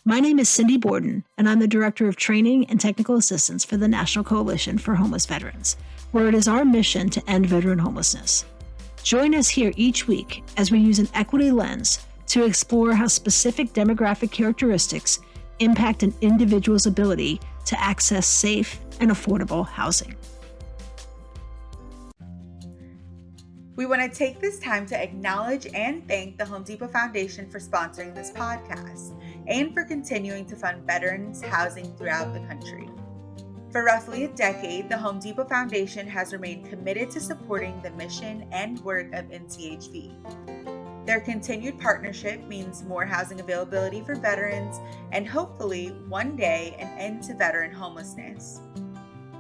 My name is Cindy Borden, and I'm the Director of Training and Technical Assistance for the National Coalition for Homeless Veterans, where it is our mission to end veteran homelessness. Join us here each week as we use an equity lens to explore how specific demographic characteristics impact an individual's ability to access safe and affordable housing. We want to take this time to acknowledge and thank the Home Depot Foundation for sponsoring this podcast and for continuing to fund veterans housing throughout the country. For roughly a decade, the Home Depot Foundation has remained committed to supporting the mission and work of NCHV. Their continued partnership means more housing availability for veterans and hopefully one day an end to veteran homelessness.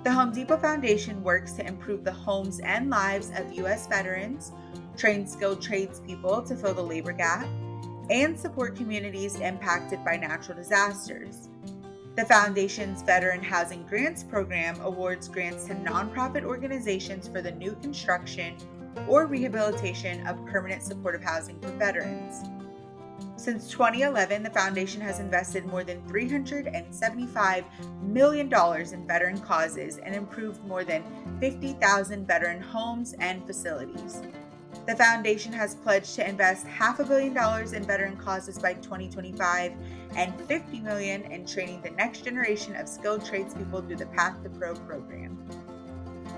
The Home Depot Foundation works to improve the homes and lives of U.S. veterans, train skilled tradespeople to fill the labor gap, and support communities impacted by natural disasters. The Foundation's Veteran Housing Grants Program awards grants to nonprofit organizations for the new construction or rehabilitation of permanent supportive housing for veterans. Since 2011, the Foundation has invested more than $375 million in veteran causes and improved more than 50,000 veteran homes and facilities. The Foundation has pledged to invest $500 million in veteran causes by 2025 and $50 million in training the next generation of skilled tradespeople through the Path to Pro program.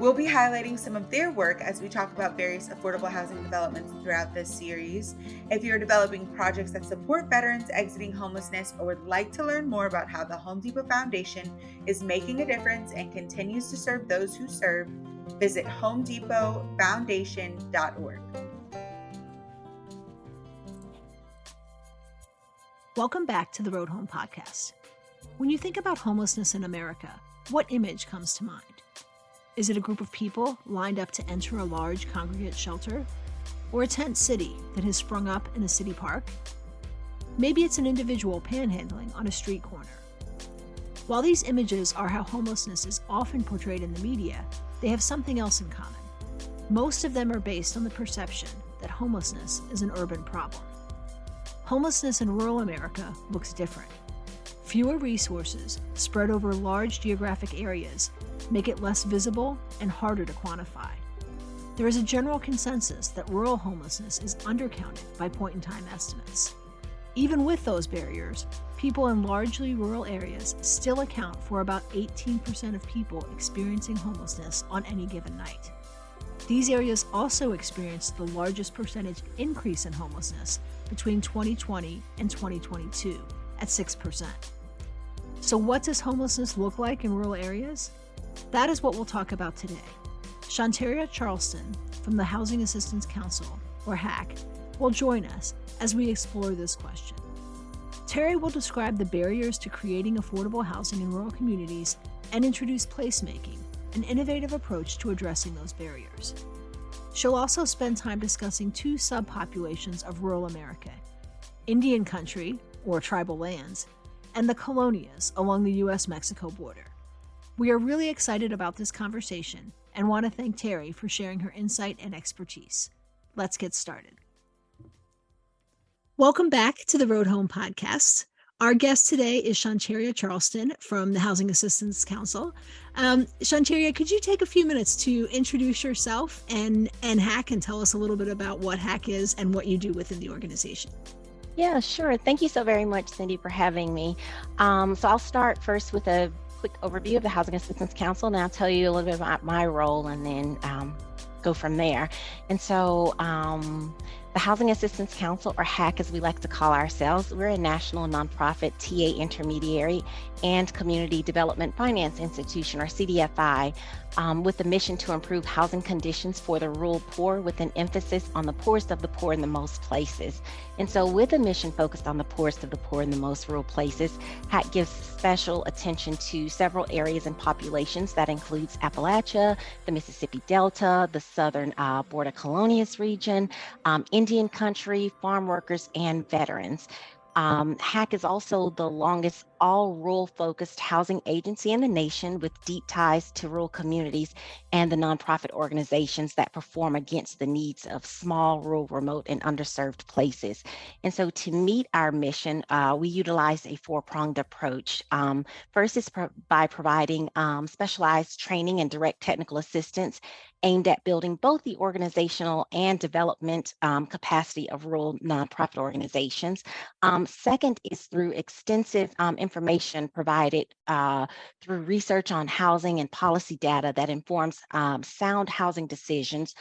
We'll be highlighting some of their work as we talk about various affordable housing developments throughout this series. If you're developing projects that support veterans exiting homelessness or would like to learn more about how the Home Depot Foundation is making a difference and continues to serve those who serve, visit homedepotfoundation.org. Welcome back to the Road Home Podcast. When you think about homelessness in America, what image comes to mind? Is it a group of people lined up to enter a large congregate shelter? Or a tent city that has sprung up in a city park? Maybe it's an individual panhandling on a street corner. While these images are how homelessness is often portrayed in the media, they have something else in common. Most of them are based on the perception that homelessness is an urban problem. Homelessness in rural America looks different. Fewer resources spread over large geographic areas make it less visible and harder to quantify. There is a general consensus that rural homelessness is undercounted by point-in-time estimates. Even with those barriers, people in largely rural areas still account for about 18% of people experiencing homelessness on any given night. These areas also experienced the largest percentage increase in homelessness between 2020 and 2022 at 6%. So what does homelessness look like in rural areas? That is what we'll talk about today. Shonterria Charleston from the Housing Assistance Council, or HAC, will join us as we explore this question. Terri will describe the barriers to creating affordable housing in rural communities and introduce placemaking, an innovative approach to addressing those barriers. She'll also spend time discussing two subpopulations of rural America: Indian country, or tribal lands, and the colonias along the U.S.-Mexico border. We are really excited about this conversation and want to thank Terri for sharing her insight and expertise. Let's get started. Welcome back to the Road Home Podcast. Our guest today is Shonterria Charleston from the Housing Assistance Council. Shonterria, could you take a few minutes to introduce yourself and HAC and tell us a little bit about what HAC is and what you do within the organization? Yeah, sure. Thank you so very much, Cindy, for having me. So I'll start first with a quick overview of the Housing Assistance Council, and I'll tell you a little bit about my role and then go from there. And so the Housing Assistance Council, or HAC as we like to call ourselves, we're a national nonprofit TA intermediary and community development finance institution, or CDFI, with the mission to improve housing conditions for the rural poor with an emphasis on the poorest of the poor in the most places. And so with a mission focused on the poorest of the poor in the most rural places, HAC gives special attention to several areas and populations that includes Appalachia, the Mississippi Delta, the southern border colonias region, Indian country, farm workers, and veterans. HAC is also the longest all rural-focused housing agency in the nation with deep ties to rural communities and the nonprofit organizations that perform against the needs of small, rural, remote, and underserved places. And so to meet our mission, we utilize a four-pronged approach. First is by providing specialized training and direct technical assistance aimed at building both the organizational and development capacity of rural nonprofit organizations. Second is through extensive information provided through research on housing and policy data that informs sound housing decisions.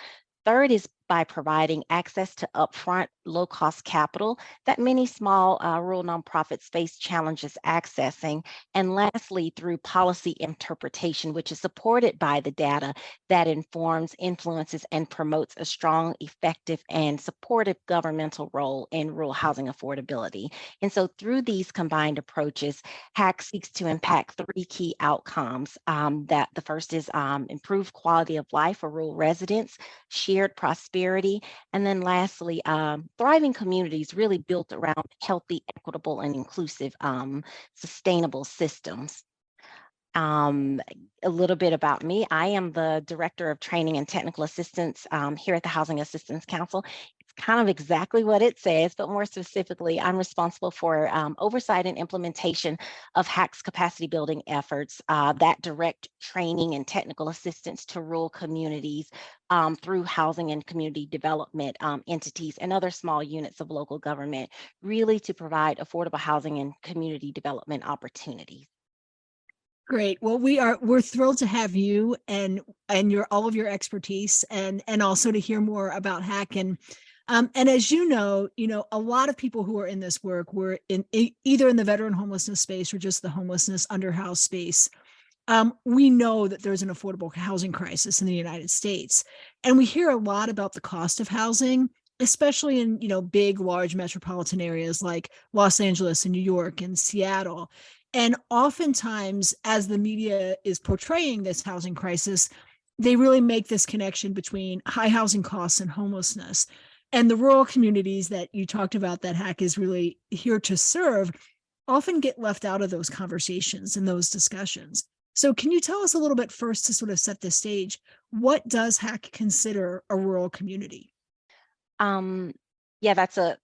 Third is by providing access to upfront low-cost capital that many small rural nonprofits face challenges accessing. And lastly, through policy interpretation, which is supported by the data that informs, influences, and promotes a strong, effective, and supportive governmental role in rural housing affordability. And so through these combined approaches, HAC seeks to impact three key outcomes. That the first is improved quality of life for rural residents, shared prosperity, and then lastly, thriving communities really built around healthy, equitable, and inclusive, sustainable systems. A little bit about me. I am the Director of Training and Technical Assistance here at the Housing Assistance Council. It's kind of exactly what it says, but more specifically, I'm responsible for oversight and implementation of HAC's capacity building efforts that direct training and technical assistance to rural communities through housing and community development entities and other small units of local government, really to provide affordable housing and community development opportunities. Great. Well, we're thrilled to have you and your all of your expertise and also to hear more about HAC and as you know, a lot of people who are in this work were either in the veteran homelessness space or just the homelessness underhoused space. We know that there's an affordable housing crisis in the United States, and we hear a lot about the cost of housing, especially in big, large metropolitan areas like Los Angeles and New York and Seattle. And oftentimes, as the media is portraying this housing crisis, they really make this connection between high housing costs and homelessness. And the rural communities that you talked about that HAC is really here to serve often get left out of those conversations and those discussions. So can you tell us a little bit first to sort of set the stage? What does HAC consider a rural community? Yeah, that's the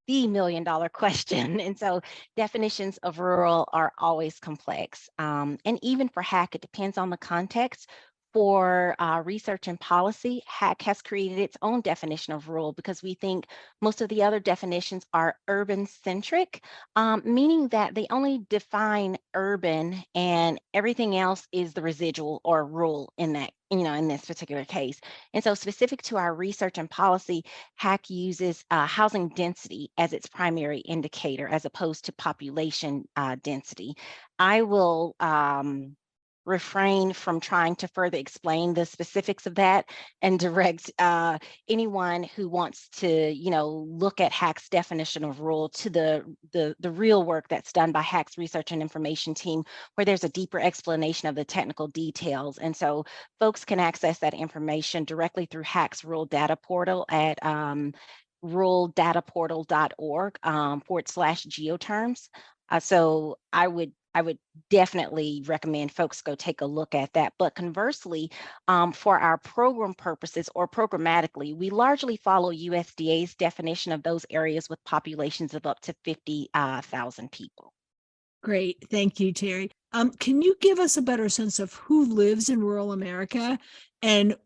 million-dollar question. And so definitions of rural are always complex. And even for HAC, it depends on the context. For research and policy, HAC has created its own definition of rural because we think most of the other definitions are urban-centric, meaning that they only define urban and everything else is the residual or rural in that, in this particular case. And so specific to our research and policy, HAC uses housing density as its primary indicator as opposed to population density. I will refrain from trying to further explain the specifics of that and direct anyone who wants to, look at HAC's definition of rural to the real work that's done by HAC's research and information team, where there's a deeper explanation of the technical details. And so folks can access that information directly through HAC's rural data portal at ruraldataportal.org /geoterms. So I would definitely recommend folks go take a look at that. But conversely, for our program purposes or programmatically, we largely follow USDA's definition of those areas with populations of up to 50,000 people. Great. Thank you, Terri. Can you give us a better sense of who lives in rural America and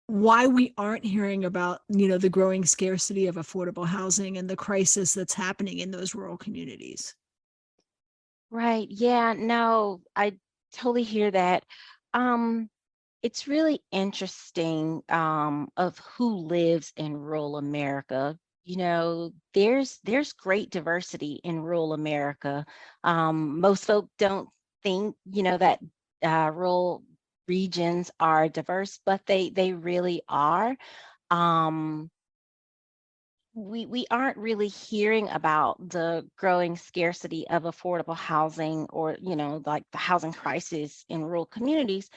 why we aren't hearing about, the growing scarcity of affordable housing and the crisis that's happening in those rural communities? Right. Yeah, no, I totally hear that. It's really interesting of who lives in rural America. There's great diversity in rural America. Most folk don't think, that rural regions are diverse, but they really are. Um, we aren't really hearing about the growing scarcity of affordable housing or, like the housing crisis in rural communities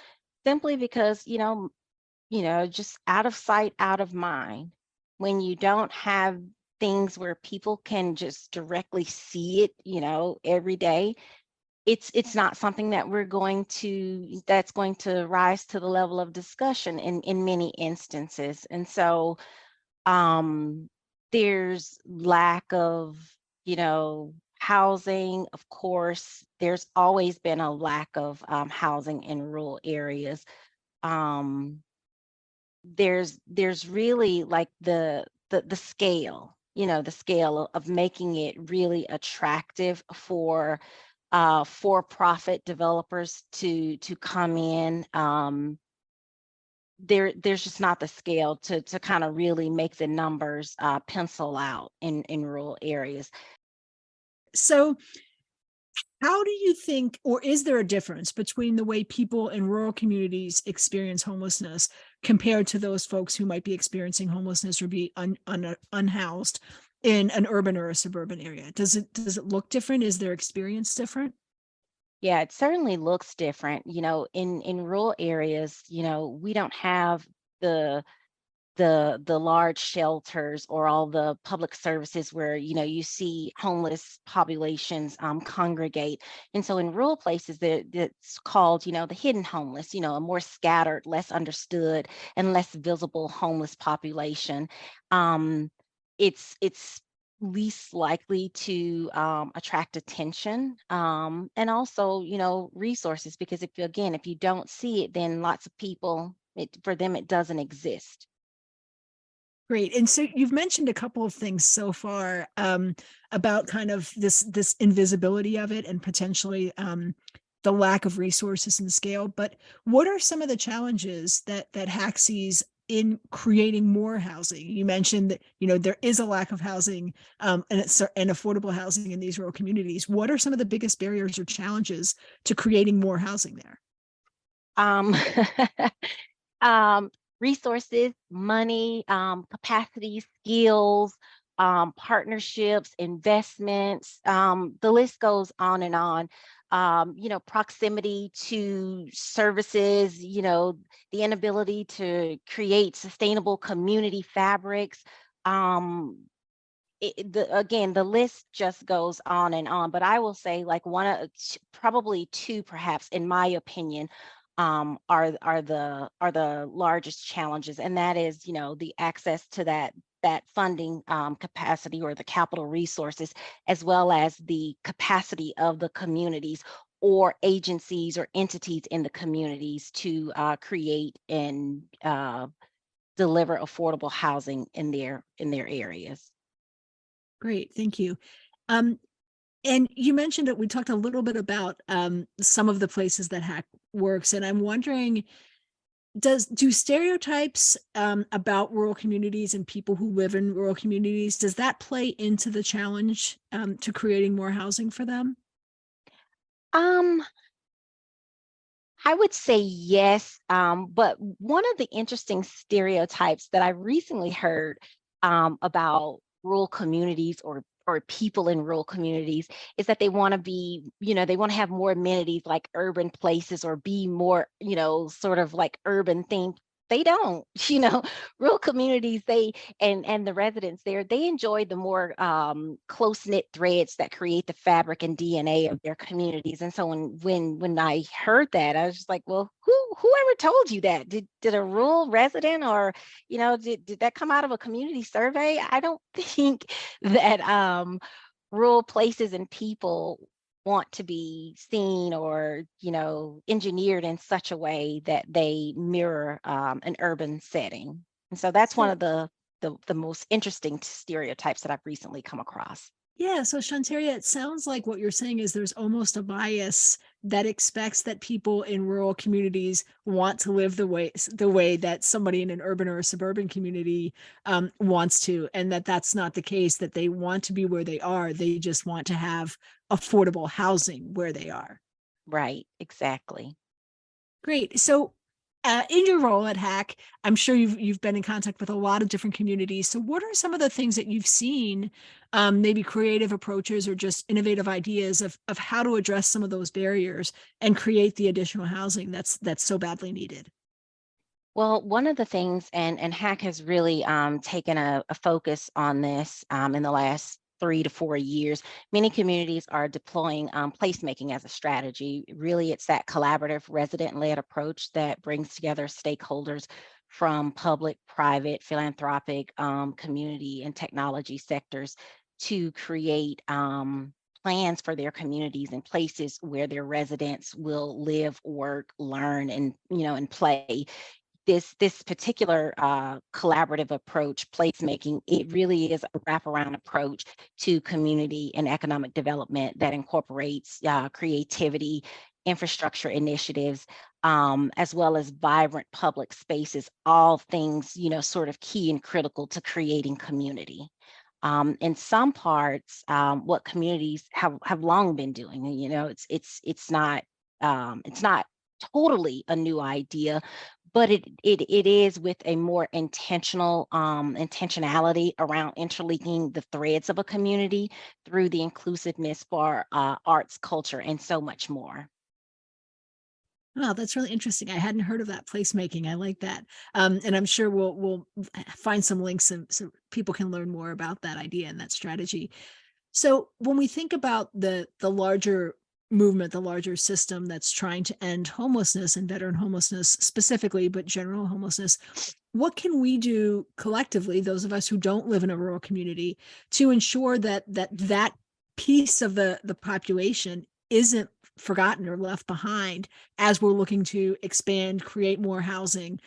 simply because, just out of sight, out of mind. When you don't have things where people can just directly see it, every day, it's not something that that's going to rise to the level of discussion in many instances. And so um there's lack of, housing. Of course, there's always been a lack of housing in rural areas. um there's really like the scale, the scale of making it really attractive for profit developers to come in. There's just not the scale to kind of really make the numbers pencil out in rural areas. So, how do you think, or is there a difference between the way people in rural communities experience homelessness compared to those folks who might be experiencing homelessness or be unhoused in an urban or a suburban area? Does it look different? Is their experience different? Yeah, it certainly looks different. In rural areas, we don't have the the large shelters or all the public services where you see homeless populations congregate. And so in rural places, that's called, the hidden homeless, a more scattered, less understood, and less visible homeless population. um, it's least likely to attract attention, and also, resources, because if you don't see it, then lots of people, for them it doesn't exist. Great. And so you've mentioned a couple of things so far, about kind of this invisibility of it and potentially, the lack of resources and scale. But what are some of the challenges that HAC sees in creating more housing? You mentioned that there is a lack of housing, and affordable housing in these rural communities. What are some of the biggest barriers or challenges to creating more housing there? Um, um, Resources, money, capacity, skills, partnerships, investments. The list goes on and on. Proximity to services, the inability to create sustainable community fabrics. Um, again, the list just goes on and on. But I will say, like, probably two, perhaps, in my opinion, are the largest challenges, and that is, the access to that funding capacity, or the capital resources, as well as the capacity of the communities or agencies or entities in the communities to create and deliver affordable housing in their areas. Great, thank you. Um, And you mentioned that we talked a little bit about, some of the places that hack works, and I'm wondering, do stereotypes, about rural communities and people who live in rural communities, does that play into the challenge, to creating more housing for them? Um, I would say yes, but one of the interesting stereotypes that I recently heard about rural communities, or people in rural communities, is that they want to they want to have more amenities like urban places, or be more, sort of like urban themed. They don't, rural communities, and the residents there, they enjoy the more close knit threads that create the fabric and DNA of their communities. And so when I heard that, I was just like, well, whoever told you that? Did a rural resident, or did that come out of a community survey? I don't think that rural places and people want to be seen, or engineered in such a way that they mirror an urban setting. And so that's one So of the most interesting stereotypes that I've recently come across. yeah, so Shonterria, it sounds like what you're saying is there's almost a bias that expects that people in rural communities want to live the way that somebody in an urban or a suburban community, wants to, and that's not the case. That they want to be where they are. They just want to have affordable housing where they are. Right, exactly. Great. So, in your role at HAC, I'm sure you've been in contact with a lot of different communities. So, what are some of the things that you've seen, maybe creative approaches or just innovative ideas of how to address some of those barriers and create the additional housing that's so badly needed? Well, one of the things, and Hack has really taken a focus on this in the last 3 to 4 years. Many communities are deploying placemaking as a strategy. Really, it's that collaborative, resident-led approach that brings together stakeholders from public, private, philanthropic, community, and technology sectors to create plans for their communities and places where their residents will live, work, learn, and and play. This particular collaborative approach, placemaking, it really is a wraparound approach to community and economic development that incorporates creativity, infrastructure initiatives, as well as vibrant public spaces, all things, sort of key and critical to creating community. In some parts, what communities have long been doing, and it's not totally a new idea, but it is with a more intentional intentionality around interlinking the threads of a community through the inclusiveness for arts, culture, and so much more. Wow, that's really interesting. I hadn't heard of that placemaking. I like that. And I'm sure we'll find some links so people can learn more about that idea and that strategy. So when we think about the larger movement, the larger system that's trying to end homelessness and veteran homelessness specifically, but general homelessness, what can we do collectively, those of us who don't live in a rural community, to ensure that piece of the population isn't forgotten or left behind as we're looking to expand, create more housing?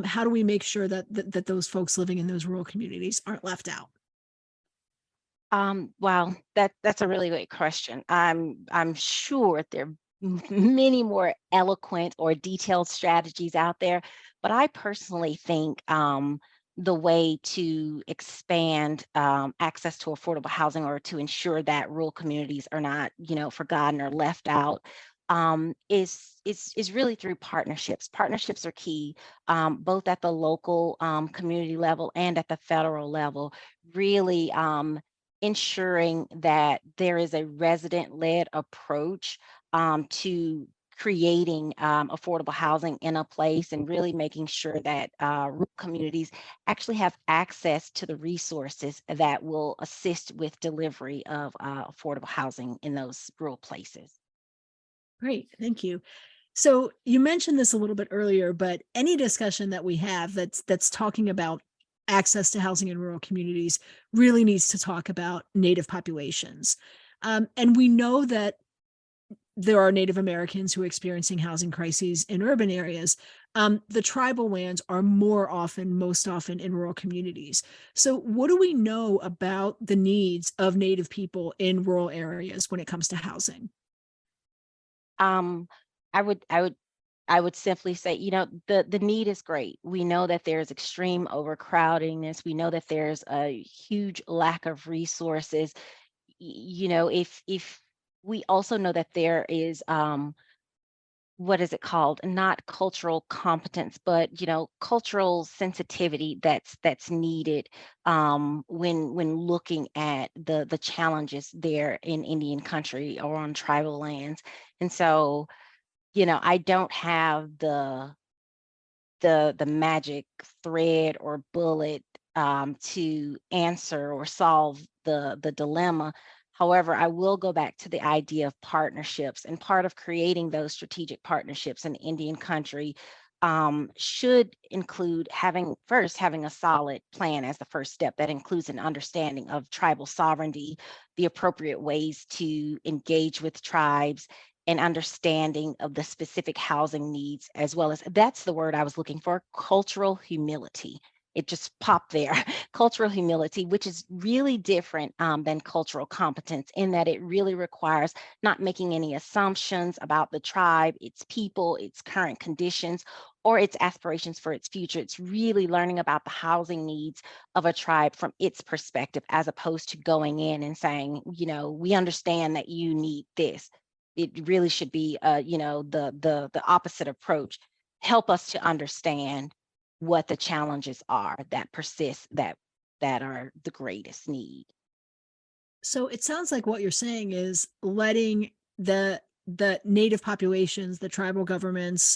How do we make sure that those folks living in those rural communities aren't left out? Wow, that's a really great question. I'm sure there are many more eloquent or detailed strategies out there, but I personally think the way to expand access to affordable housing, or to ensure that rural communities are not, forgotten or left out, is really through partnerships. Partnerships are key, both at the local community level and at the federal level. Really. Ensuring that there is a resident-led approach to creating affordable housing in a place, and really making sure that rural communities actually have access to the resources that will assist with delivery of affordable housing in those rural places. Great, thank you. So you mentioned this a little bit earlier, but any discussion that we have that's talking about access to housing in rural communities really needs to talk about Native populations. And we know that there are Native Americans who are experiencing housing crises in urban areas. The tribal lands are most often in rural communities. So, what do we know about the needs of Native people in rural areas when it comes to housing? Um, I would simply say, the need is great. We know that there's extreme overcrowdingness. We know that there's a huge lack of resources. If we also know that there is what is it called? Not cultural competence, but cultural sensitivity that's needed when looking at the challenges there in Indian country or on tribal lands. And so, I don't have the magic thread or bullet to answer or solve the dilemma. However, I will go back to the idea of partnerships, and part of creating those strategic partnerships in Indian country should include having a solid plan as the first step that includes an understanding of tribal sovereignty, the appropriate ways to engage with tribes, and understanding of the specific housing needs, as well as, that's the word I was looking for, cultural humility. It just popped there. Cultural humility, which is really different than cultural competence, in that it really requires not making any assumptions about the tribe, its people, its current conditions, or its aspirations for its future. It's really learning about the housing needs of a tribe from its perspective, as opposed to going in and saying, we understand that you need this. It really should be, the opposite approach. Help us to understand what the challenges are that persist, that are the greatest need. So it sounds like what you're saying is letting the Native populations, the tribal governments,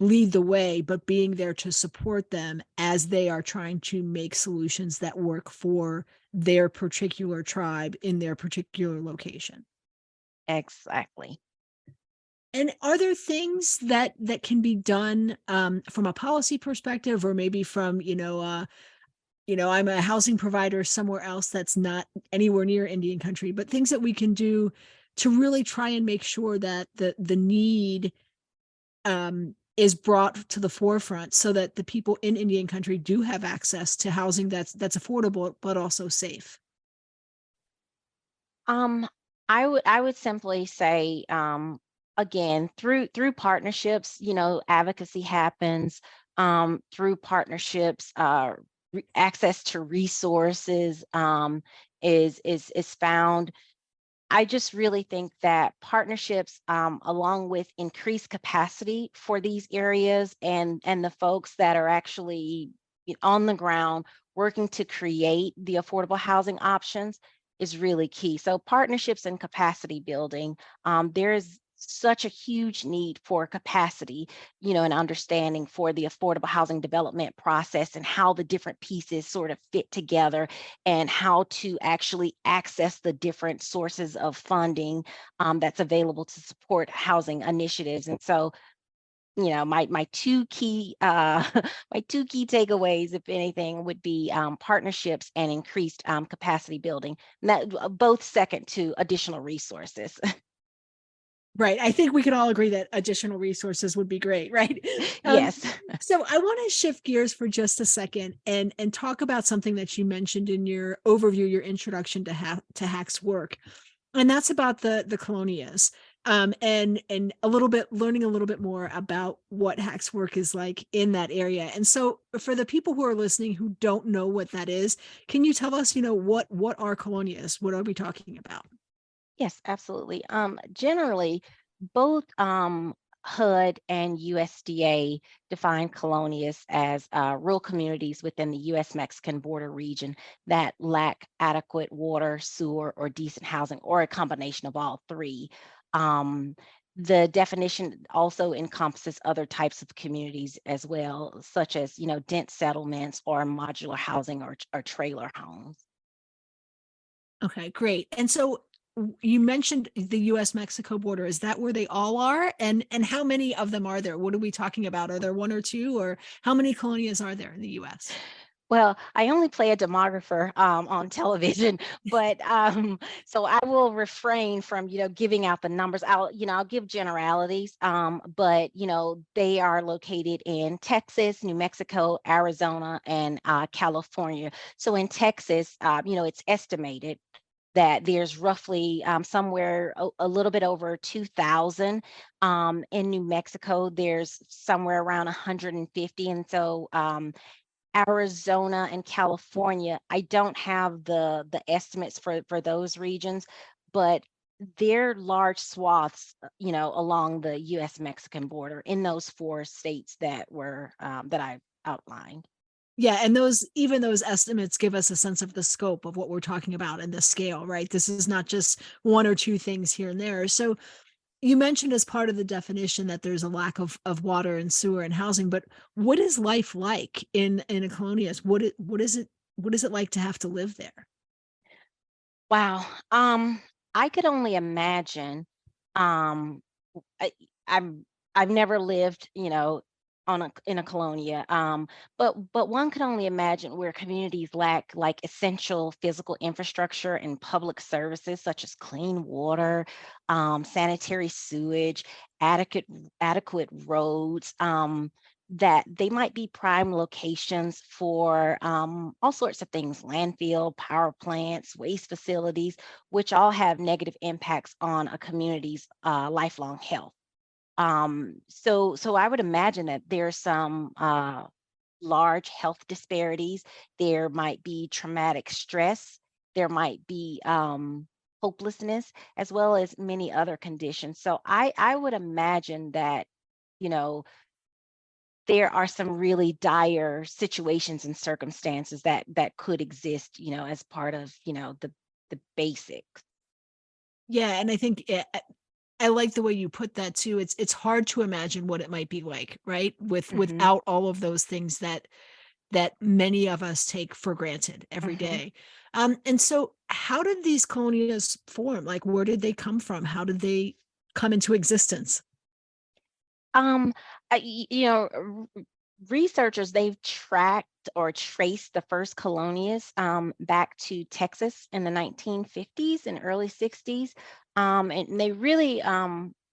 lead the way, but being there to support them as they are trying to make solutions that work for their particular tribe in their particular location. Exactly. And are there things that can be done from a policy perspective, or maybe from, I'm a housing provider somewhere else that's not anywhere near Indian country, but things that we can do to really try and make sure that the need is brought to the forefront so that the people in Indian country do have access to housing that's affordable but also safe. Um, I would simply say, again, through partnerships, advocacy happens, through partnerships, access to resources, is found. I just really think that partnerships, along with increased capacity for these areas, and the folks that are actually on the ground working to create the affordable housing options is really key. So partnerships and capacity building, there's such a huge need for capacity, and understanding for the affordable housing development process and how the different pieces sort of fit together, and how to actually access the different sources of funding, that's available to support housing initiatives. And so, my two key my two key takeaways, if anything, would be partnerships and increased capacity building. And that both second to additional resources. Right. I think we can all agree that additional resources would be great, right? Um, Yes. so I want to shift gears for just a second and talk about something that you mentioned in your overview, your introduction to Hack's work, and that's about the colonias. And a little bit learning a little bit more about what Hack's work is like in that area. And so for the people who are listening who don't know what that is, can you tell us, what are colonias? What are we talking about? Yes, absolutely. Generally, both HUD and USDA define colonias as rural communities within the U.S.-Mexican border region that lack adequate water, sewer, or decent housing, or a combination of all three. Um, the definition also encompasses other types of communities as well, such as, dense settlements or modular housing, or trailer homes. Okay, great. And so you mentioned the US Mexico border. Is that where they all are? And how many of them are there? What are we talking about? Are there one or two, or how many colonias are there in the US? Well, I only play a demographer on television, but so I will refrain from, giving out the numbers. I'll give generalities, but they are located in Texas, New Mexico, Arizona, and California. So in Texas, it's estimated that there's roughly somewhere a little bit over 2,000. In New Mexico, there's somewhere around 150, and so. Arizona and California, I don't have the estimates for those regions, but they're large swaths, along the U.S.-Mexican border in those four states that I outlined. Yeah, and those estimates give us a sense of the scope of what we're talking about and the scale, right? This is not just one or two things here and there. So you mentioned as part of the definition that there's a lack of water and sewer and housing, but what is life like in a colonias? What is it like to have to live there? Wow. I could only imagine. Um, I, I'm I've never lived, in a colonia. But one could only imagine where communities lack like essential physical infrastructure and public services such as clean water, sanitary sewage, adequate adequate roads. That they might be prime locations for all sorts of things: landfill, power plants, waste facilities, which all have negative impacts on a community's lifelong health. So I would imagine that there's some large health disparities. There might be traumatic stress. There might be hopelessness, as well as many other conditions. So I would imagine that, you know, there are some really dire situations and circumstances that could exist, as part of, the basics. Yeah, and I think I like the way you put that too. It's hard to imagine what it might be like, right? Hmm. Without all of those things that many of us take for granted every Hmm. day. And so how did these colonias form? Like, where did they come from? How did they come into existence? Um, you know, researchers, they've tracked or traced the first colonias back to Texas in the 1950s and early 60s. And they really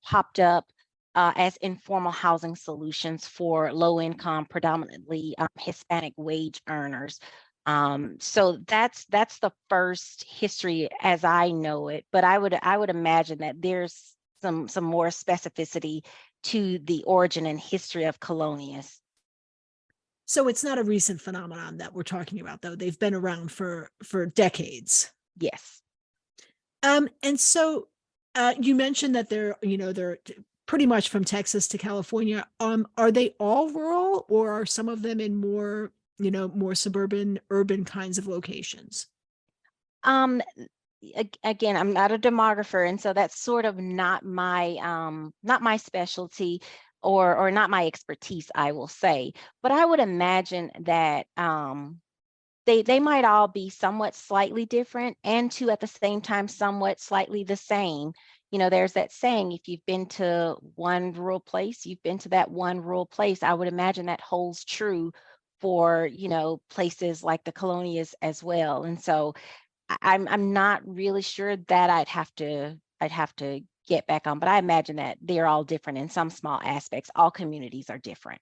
popped up as informal housing solutions for low income, predominantly Hispanic wage earners. So that's the first history as I know it. But I would imagine that there's some more specificity to the origin and history of colonias. So it's not a recent phenomenon that we're talking about, though. They've been around for decades. Yes. And so you mentioned that they're pretty much from Texas to California. Are they all rural, or are some of them in more suburban, urban kinds of locations? Um, Again, I'm not a demographer, and so that's sort of not my specialty or not my expertise, I will say. But I would imagine that they might all be somewhat slightly different and to at the same time somewhat slightly the same. There's that saying, if you've been to one rural place, you've been to that one rural place. I would imagine that holds true for, places like the colonias as well. And so I'm not really sure that I'd have to get back on, but I imagine that they're all different in some small aspects. All communities are different.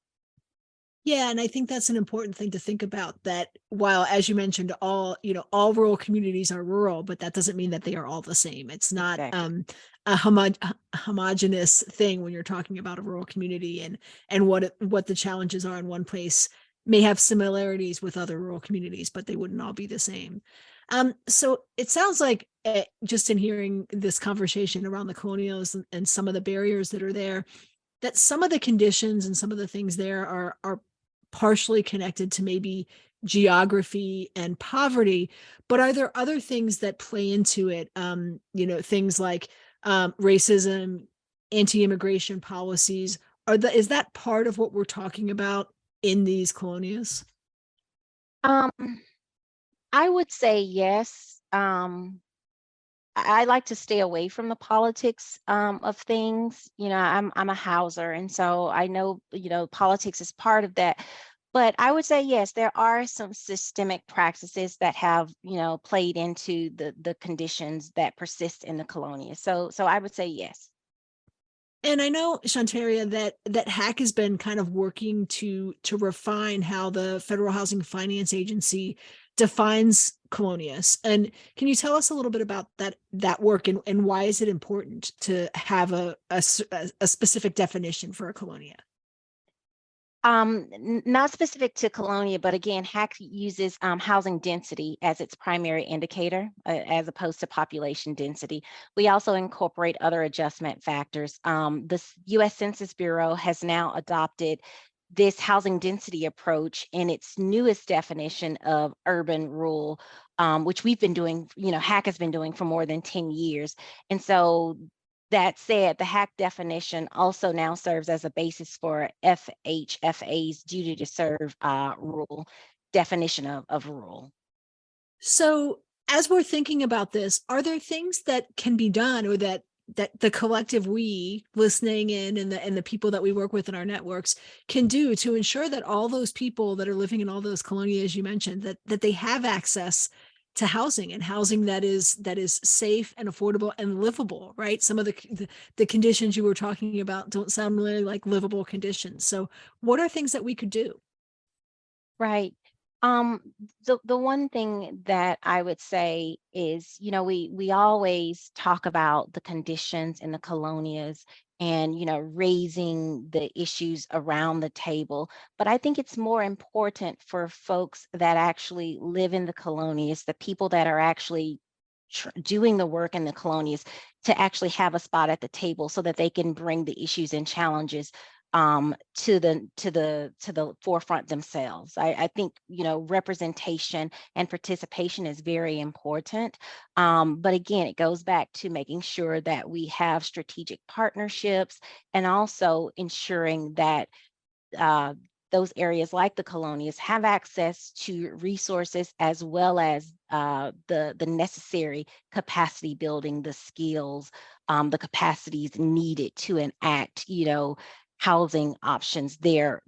Yeah, and I think that's an important thing to think about, that while, as you mentioned, all rural communities are rural, but that doesn't mean that they are all the same. It's not Exactly. a homogenous thing when you're talking about a rural community, and what the challenges are in one place may have similarities with other rural communities, but they wouldn't all be the same. So it sounds like, just in hearing this conversation around the colonials and some of the barriers that are there, that some of the conditions and some of the things there are partially connected to maybe geography and poverty. But are there other things that play into it? Things like racism, anti-immigration policies. Is that part of what we're talking about in these colonias? Um, I would say yes. I like to stay away from the politics of things. I'm a houser, and so I know politics is part of that. But I would say yes, there are some systemic practices that have played into the conditions that persist in the colonia. So I would say yes. And I know, Shonterria, that HAC has been kind of working to refine how the Federal Housing Finance Agency defines colonias. And can you tell us a little bit about that work, and why is it important to have a specific definition for a colonia? Not specific to Colonia, but again, HAC uses housing density as its primary indicator, as opposed to population density. We also incorporate other adjustment factors. The U.S. Census Bureau has now adopted this housing density approach in its newest definition of urban rural, which we've been doing, HAC has been doing for more than 10 years. And so that said, the HAC definition also now serves as a basis for FHFA's duty to serve rural definition of rural. So, as we're thinking about this, are there things that can be done, or that the collective we listening in, and the people that we work with in our networks can do to ensure that all those people that are living in all those colonias you mentioned, that they have access to housing, and housing that is safe and affordable and livable, right? Some of the conditions you were talking about don't sound really like livable conditions. So what are things that we could do? Right. Um, the one thing that I would say is, we always talk about the conditions in the colonias and, raising the issues around the table. But I think it's more important for folks that actually live in the colonias, the people that are actually doing the work in the colonias, to actually have a spot at the table so that they can bring the issues and challenges to the forefront themselves. I think, representation and participation is very important. But again, it goes back to making sure that we have strategic partnerships and also ensuring that uh, those areas like the colonias have access to resources as well as the necessary capacity building, the skills, the capacities needed to enact, housing options there,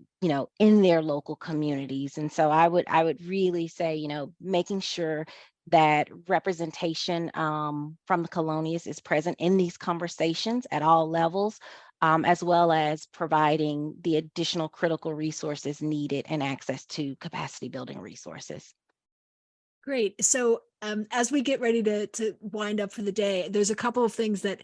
in their local communities. And so I would really say, making sure that representation from the colonias is present in these conversations at all levels, as well as providing the additional critical resources needed and access to capacity building resources. Great. So as we get ready to wind up for the day, there's a couple of things that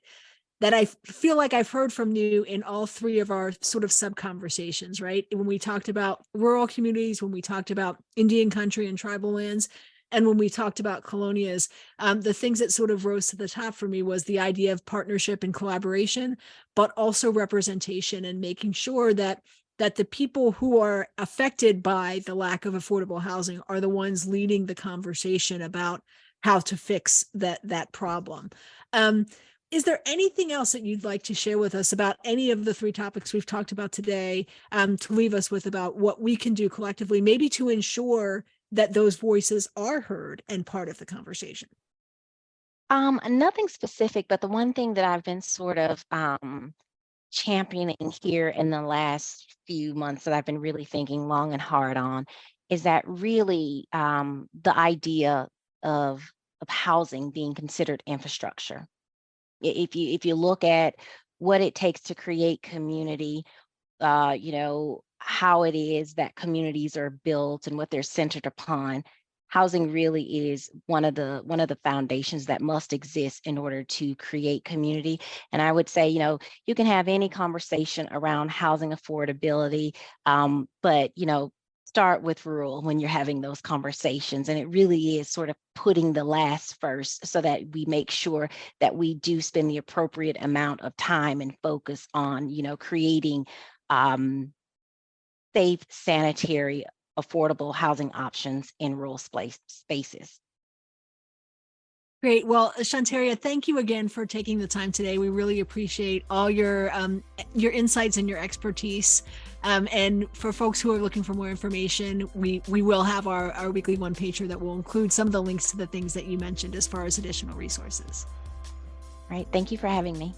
I feel like I've heard from you in all three of our sort of sub conversations, right? When we talked about rural communities, when we talked about Indian country and tribal lands, and when we talked about colonias, the things that sort of rose to the top for me was the idea of partnership and collaboration, but also representation and making sure that the people who are affected by the lack of affordable housing are the ones leading the conversation about how to fix that problem. Is there anything else that you'd like to share with us about any of the three topics we've talked about today, to leave us with about what we can do collectively, maybe to ensure that those voices are heard and part of the conversation? Nothing specific, but the one thing that I've been sort of championing here in the last few months that I've been really thinking long and hard on is that really the idea of housing being considered infrastructure. If you look at what it takes to create community, how it is that communities are built and what they're centered upon, housing really is one of the foundations that must exist in order to create community. And I would say, you can have any conversation around housing affordability, but start with rural when you're having those conversations. And it really is sort of putting the last first so that we make sure that we do spend the appropriate amount of time and focus on, creating safe, sanitary, affordable housing options in rural spaces. Great. Well, Shonterria, thank you again for taking the time today. We really appreciate all your insights and your expertise. And for folks who are looking for more information, we will have our weekly one-pager that will include some of the links to the things that you mentioned as far as additional resources. All right. Thank you for having me.